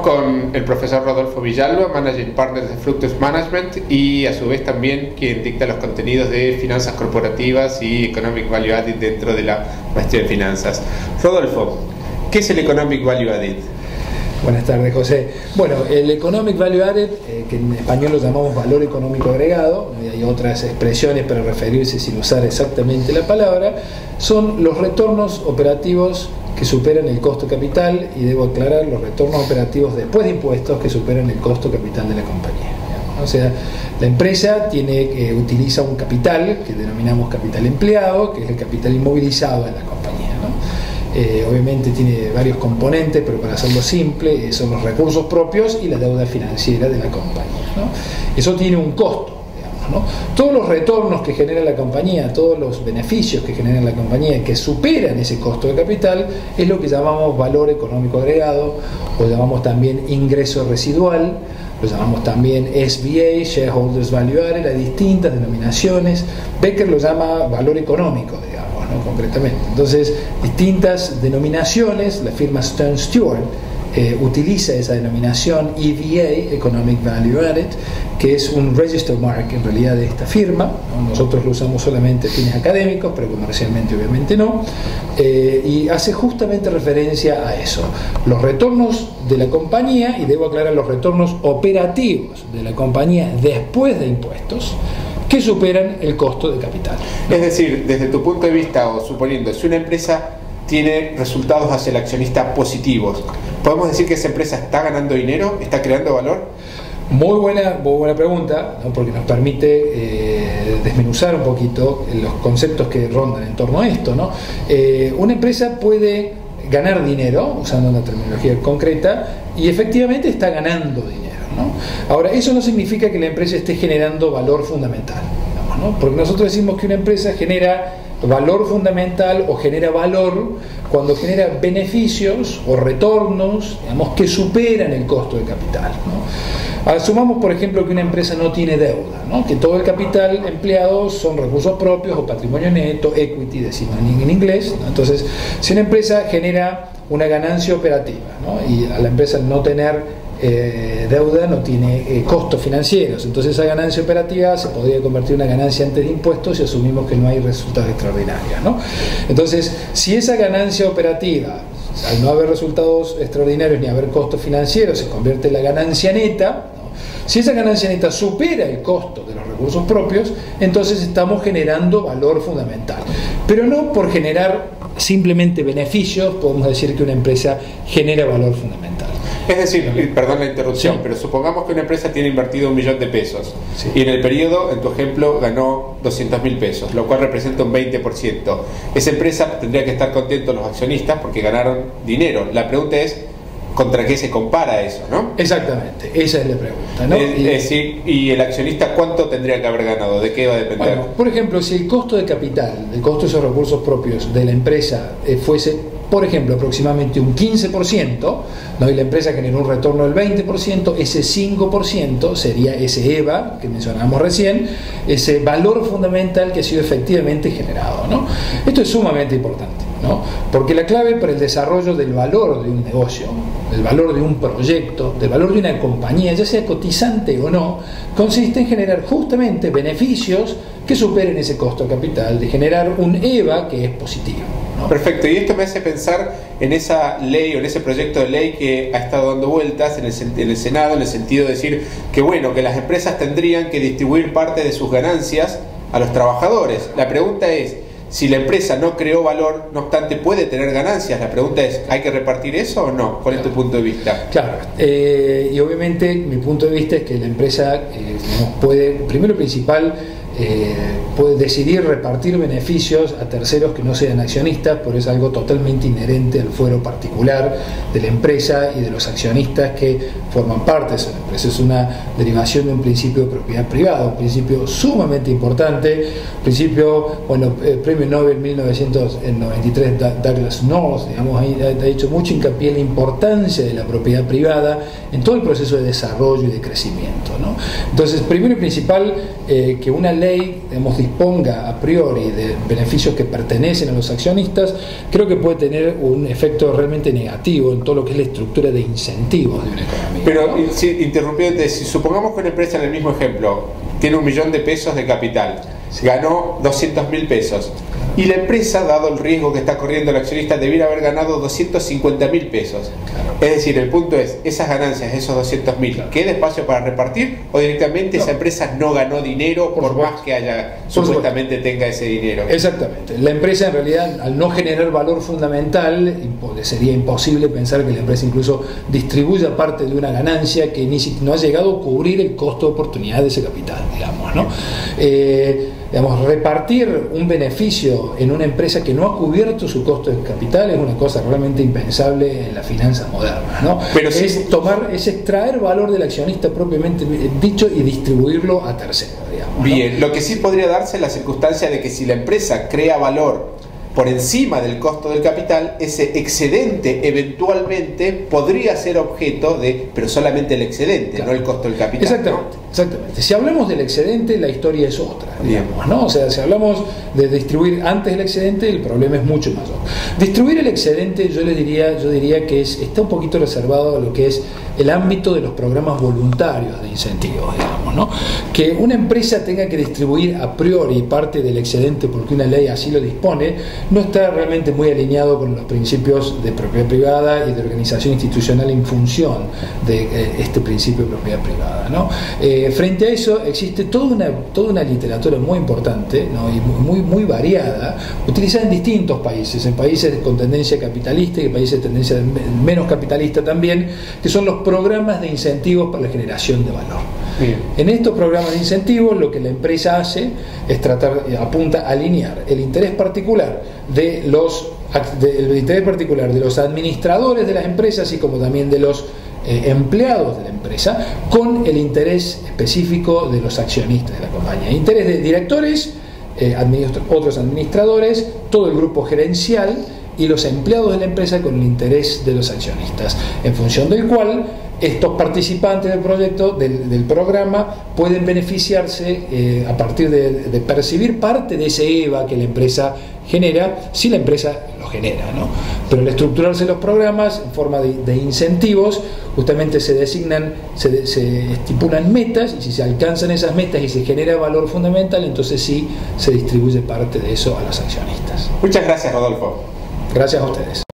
con el profesor Rodolfo Villalba, Managing Partner de Fructus Management y a su vez también quien dicta los contenidos de finanzas corporativas y Economic Value Added dentro de la maestría de finanzas. Rodolfo, ¿qué es el Economic Value Added? Buenas tardes, José. Bueno, el Economic Value Added, que en español lo llamamos valor económico agregado, y hay otras expresiones para referirse sin usar exactamente la palabra, son los retornos operativos que superan el costo capital, y debo aclarar, los retornos operativos después de impuestos que superan el costo capital de la compañía. O sea, la empresa utiliza un capital que denominamos capital empleado, que es el capital inmovilizado en la compañía, ¿no? Obviamente tiene varios componentes, pero para hacerlo simple, son los recursos propios y la deuda financiera de la compañía, ¿no? Eso tiene un costo, digamos, ¿no? Todos los retornos que genera la compañía, todos los beneficios que genera la compañía que superan ese costo de capital, es lo que llamamos valor económico agregado, o llamamos también ingreso residual, lo llamamos también SVA, Shareholders Value Added, hay distintas denominaciones. Becker lo llama valor económico, digamos, ¿no? Concretamente. Entonces, distintas denominaciones, la firma Stern Stewart utiliza esa denominación EVA, Economic Value Added, que es un register mark en realidad de esta firma, ¿no? Nosotros lo usamos solamente a fines académicos, pero comercialmente obviamente no, y hace justamente referencia a eso, los retornos de la compañía, y debo aclarar, los retornos operativos de la compañía después de impuestos, que superan el costo de capital. Es decir, desde tu punto de vista, o suponiendo, si una empresa tiene resultados hacia el accionista positivos, ¿podemos decir que esa empresa está ganando dinero, está creando valor? Muy buena pregunta, ¿no? Porque nos permite desmenuzar un poquito los conceptos que rondan en torno a esto, ¿no? Una empresa puede ganar dinero, usando una terminología concreta, y efectivamente está ganando dinero, ¿no? Ahora, eso no significa que la empresa esté generando valor fundamental, digamos, ¿no? Porque nosotros decimos que una empresa genera valor fundamental o genera valor cuando genera beneficios o retornos, digamos, que superan el costo de capital, ¿no? Asumamos, por ejemplo, que una empresa no tiene deuda, ¿no? Que todo el capital empleado son recursos propios o patrimonio neto, equity, decimos en inglés, ¿no? Entonces, si una empresa genera una ganancia operativa, ¿no? Y a la empresa no tener deuda, no tiene costos financieros, entonces esa ganancia operativa se podría convertir en una ganancia antes de impuestos si asumimos que no hay resultados extraordinarios, ¿no? Entonces, si esa ganancia operativa, al no haber resultados extraordinarios ni haber costos financieros, se convierte en la ganancia neta, ¿no? Si esa ganancia neta supera el costo de los recursos propios, entonces estamos generando valor fundamental, pero no por generar simplemente beneficios podemos decir que una empresa genera valor fundamental. Es decir, perdón la interrupción, sí, pero supongamos que una empresa tiene invertido 1.000.000 de pesos, sí, y en el periodo, en tu ejemplo, ganó 200.000 pesos, lo cual representa un 20%. Esa empresa tendría que estar contento los accionistas porque ganaron dinero. La pregunta es, ¿contra qué se compara eso, no? Exactamente, esa es la pregunta, ¿no? Es decir, ¿y el accionista cuánto tendría que haber ganado? ¿De qué va a depender? Bueno, por ejemplo, si el costo de capital, el costo de esos recursos propios de la empresa fuese, por ejemplo, aproximadamente un 15%, ¿no? Y la empresa generó un retorno del 20%, ese 5% sería ese EVA que mencionábamos recién, ese valor fundamental que ha sido efectivamente generado, ¿no? Esto es sumamente importante, ¿no? Porque la clave para el desarrollo del valor de un negocio, del valor de un proyecto, del valor de una compañía, ya sea cotizante o no, consiste en generar justamente beneficios que superen ese costo de capital, de generar un EVA que es positivo, ¿no? Perfecto, y esto me hace pensar en esa ley o en ese proyecto de ley que ha estado dando vueltas en el Senado, en el sentido de decir que bueno, que las empresas tendrían que distribuir parte de sus ganancias a los trabajadores. La pregunta es, si la empresa no creó valor, no obstante puede tener ganancias, la pregunta es, ¿hay que repartir eso o no? ¿Cuál es tu punto de vista? Claro, y obviamente mi punto de vista es que la empresa puede, primero y principal, puede decidir repartir beneficios a terceros que no sean accionistas, pero es algo totalmente inherente al fuero particular de la empresa y de los accionistas que forman parte de esa empresa. Es una derivación de un principio de propiedad privada, un principio sumamente importante, principio, bueno, premio Nobel 1993 Douglas North, digamos, ha hecho mucho hincapié en la importancia de la propiedad privada en todo el proceso de desarrollo y de crecimiento, ¿no? Entonces, primero y principal, que una ley ley, disponga a priori de beneficios que pertenecen a los accionistas, creo que puede tener un efecto realmente negativo en todo lo que es la estructura de incentivos de una economía. Pero, ¿no? si, interrumpiéndote, si supongamos que una empresa, en el mismo ejemplo, tiene 1 millón de pesos de capital, sí, ganó 200.000 pesos, y la empresa, dado el riesgo que está corriendo el accionista, debiera haber ganado 250.000 pesos. Claro. Es decir, el punto es, esas ganancias, esos 200.000, claro, ¿queda espacio para repartir? ¿O directamente esa empresa no ganó dinero por más que haya supuestamente tenga ese dinero? Exactamente. La empresa, en realidad, al no generar valor fundamental, sería imposible pensar que la empresa incluso distribuya parte de una ganancia que no ha llegado a cubrir el costo de oportunidad de ese capital, digamos, ¿no? Repartir un beneficio en una empresa que no ha cubierto su costo de capital es una cosa realmente impensable en las finanzas modernas, ¿no? Pero sí, es extraer valor del accionista propiamente dicho y distribuirlo a terceros, digamos, bien, ¿no? Lo que sí podría darse es la circunstancia de que si la empresa crea valor por encima del costo del capital, ese excedente eventualmente podría ser objeto de, pero solamente el excedente, claro, no el costo del capital. Exactamente, ¿no? Exactamente. Si hablamos del excedente, la historia es otra, digamos, ¿no? O sea, si hablamos de distribuir antes del excedente, el problema es mucho mayor. Distribuir el excedente, yo diría que está un poquito reservado a lo que es el ámbito de los programas voluntarios de incentivos, digamos, ¿no? Que una empresa tenga que distribuir a priori parte del excedente porque una ley así lo dispone, no está realmente muy alineado con los principios de propiedad privada y de organización institucional en función de este principio de propiedad privada, ¿no? Frente a eso existe toda una literatura muy importante, ¿no? Y muy variada, utilizada en distintos países, en países con tendencia capitalista y en países de tendencia menos capitalista también, que son los programas de incentivos para la generación de valor. Bien. En estos programas de incentivos lo que la empresa hace es apunta a alinear el interés particular de los administradores de las empresas, así como también de los empleados de la empresa, con el interés específico de los accionistas de la compañía. Interés de directores, otros administradores, todo el grupo gerencial y los empleados de la empresa con el interés de los accionistas, en función del cual estos participantes del proyecto, del programa, pueden beneficiarse a partir de percibir parte de ese EVA que la empresa genera, si la empresa lo genera, ¿no? Pero al estructurarse los programas en forma de incentivos, justamente se estipulan metas, y si se alcanzan esas metas y se genera valor fundamental, entonces sí se distribuye parte de eso a los accionistas. Muchas gracias, Rodolfo. Gracias a ustedes.